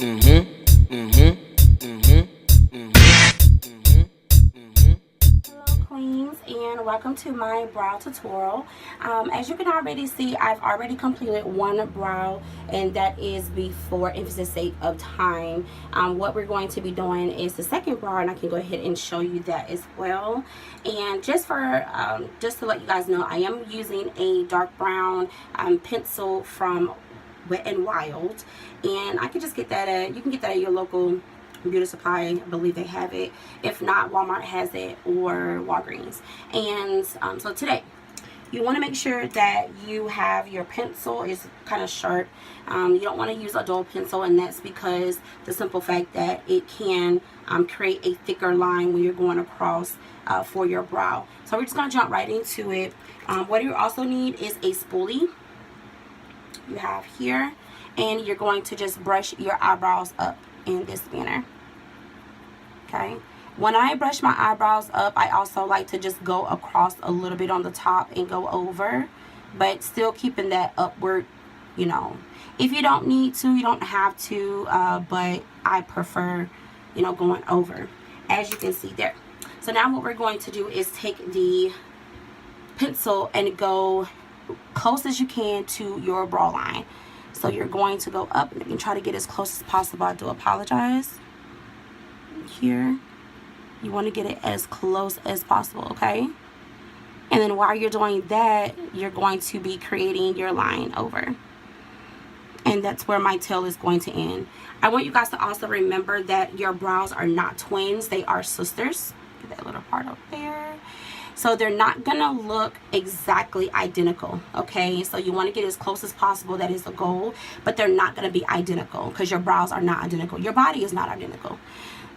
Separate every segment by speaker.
Speaker 1: Hello queens, and welcome to my brow tutorial. As you can already see, I've already completed one brow, and that is before emphasis sake of time. What we're going to be doing is the second brow, and I can go ahead and show you that as well. And just to let you guys know, I am using a dark brown pencil from Wet and Wild, and I can just get that at, you can get that at your local beauty supply. I believe they have it. If not, Walmart has it, or Walgreens. And so today you want to make sure that you have your pencil is kind of sharp. You don't want to use a dull pencil, and that's because the simple fact that it can create a thicker line when you're going across for your brow. So we're just going to jump right into it. What you also need is a spoolie you have here, and you're going to just brush your eyebrows up in this manner. Okay, when I brush my eyebrows up, I also like to just go across a little bit on the top and go over, but still keeping that upward, you know. If you don't need to, you don't have to, but I prefer, you know, going over, as you can see there. So now what we're going to do is take the pencil and go close as you can to your brow line. So you're going to go up, and you can try to get as close as possible. I do apologize. Here, you want to get it as close as possible, okay? And then while you're doing that, you're going to be creating your line over. And that's where my tail is going to end. I want you guys to also remember that your brows are not twins, they are sisters. Get that little part up there. So they're not gonna look exactly identical, okay? So you want to get as close as possible. That is the goal, but they're not gonna be identical because your brows are not identical. Your body is not identical.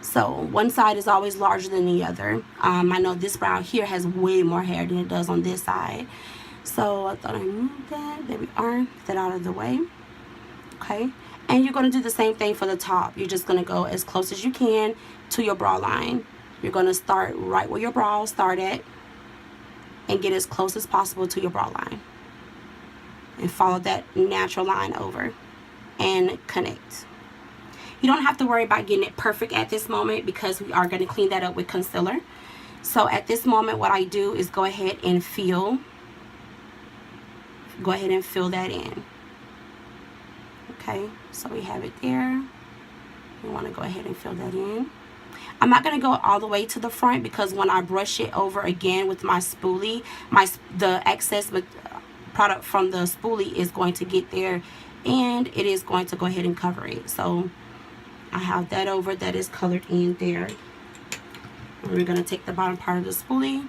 Speaker 1: So one side is always larger than the other. I know this brow here has way more hair than it does on this side. So I thought I moved that. There we are. Get that out of the way. Okay. And you're going to do the same thing for the top. You're just going to go as close as you can to your brow line. You're going to start right where your brows start at and get as close as possible to your brow line. And follow that natural line over and connect. You don't have to worry about getting it perfect at this moment because we are going to clean that up with concealer. So at this moment, what I do is go ahead and fill that in. Okay, so we have it there. We want to go ahead and fill that in. I'm not going to go all the way to the front because when I brush it over again with my spoolie, the excess product from the spoolie is going to get there, and it is going to go ahead and cover it. So I have that over, that is colored in there. And we're going to take the bottom part of the spoolie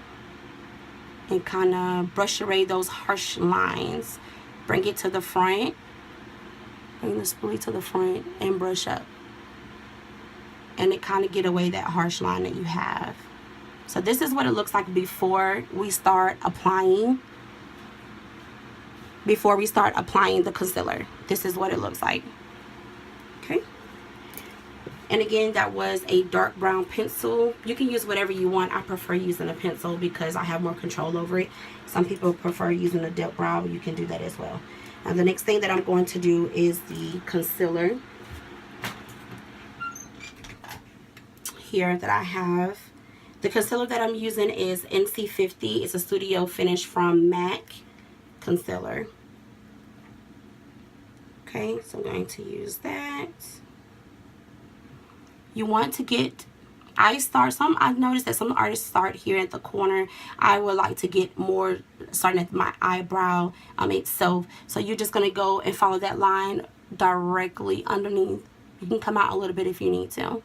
Speaker 1: and kind of brush away those harsh lines. Bring it to the front. Bring the spoolie to the front and brush up. And it kind of get away that harsh line that you have. So this is what it looks like before we start applying. Before we start applying the concealer. This is what it looks like. Okay. And again, that was a dark brown pencil. You can use whatever you want. I prefer using a pencil because I have more control over it. Some people prefer using a dip brow. You can do that as well. Now the next thing that I'm going to do is the concealer. Here that I have. The concealer that I'm using is NC50. It's a studio finish from MAC concealer. Okay, so I'm going to use that. You want to get, I've noticed that some artists start here at the corner. I would like to get more starting at my eyebrow itself. So you're just going to go and follow that line directly underneath. You can come out a little bit if you need to.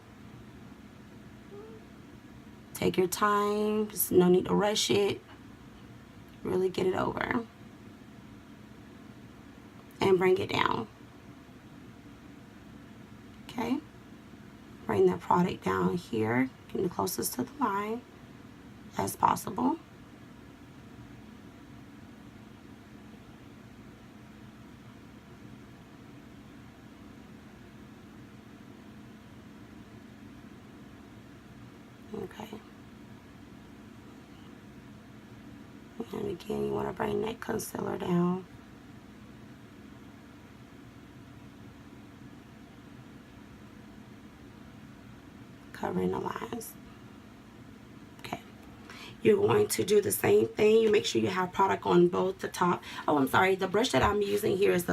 Speaker 1: Take your time, just no need to rush it. Really get it over. And bring it down. Okay. Bring that product down here, getting the closest to the line as possible. Okay. And again, you want to bring that concealer down. covering the lines. Okay. You're going to do the same thing. You make sure you have product on both the top. Oh, I'm sorry. The brush that I'm using here is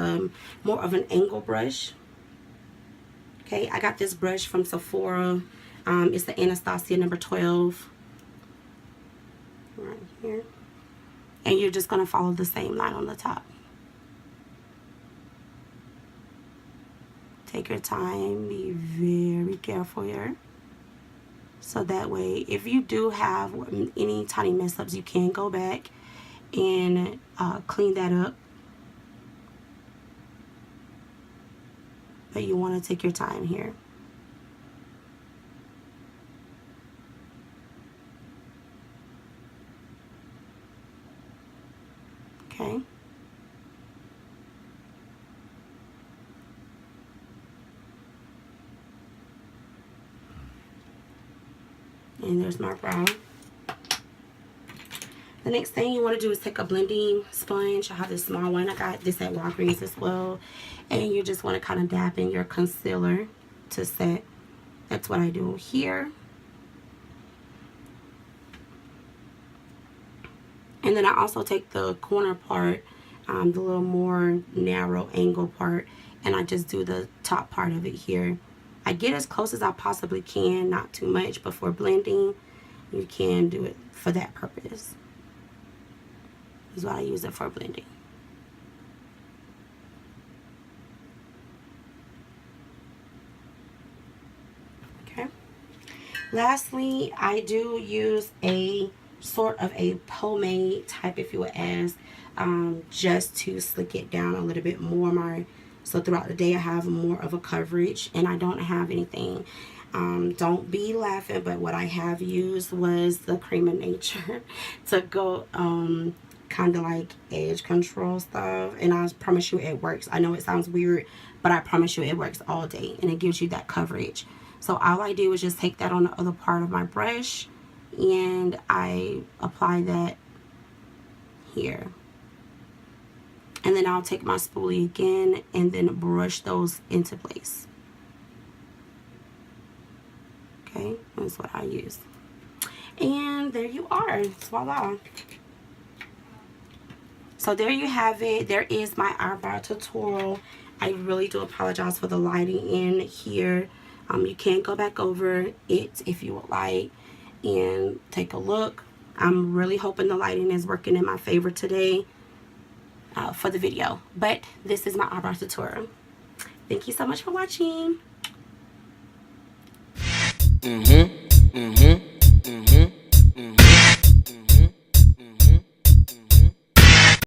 Speaker 1: more of an angle brush. Okay, I got this brush from Sephora. It's the Anastasia number 12. Right here. And you're just going to follow the same line on the top. Take your time. Be very careful here. So that way, if you do have any tiny mess ups, you can go back and clean that up. But you want to take your time here. Okay. And there's my brow. The next thing you want to do is take a blending sponge. I have this small one. I got this at Walgreens as well. And you just want to kind of dab in your concealer to set. That's what I do here. And then I also take the corner part, the little more narrow angle part, and I just do the top part of it here. I get as close as I possibly can, not too much, but for blending, you can do it for that purpose. Is what I use it for, blending. Okay. Lastly, I do use a sort of a pomade type, if you would ask, just to slick it down a little bit more. So throughout the day I have more of a coverage, and I don't have anything. Don't be laughing, but what I have used was the Cream of Nature to go kind of like edge control stuff, and I promise you it works. I know it sounds weird, but I promise you it works all day, and it gives you that coverage. So all I do is just take that on the other part of my brush, and I apply that here. And then I'll take my spoolie again and then brush those into place. Okay, that's what I use. And there you are. Voila. So there you have it. There is my eyebrow tutorial. I really do apologize for the lighting in here. You can go back over it if you would like and take a look. I'm really hoping the lighting is working in my favor today for the video. But this is my eyebrow tutorial. Thank you so much for watching.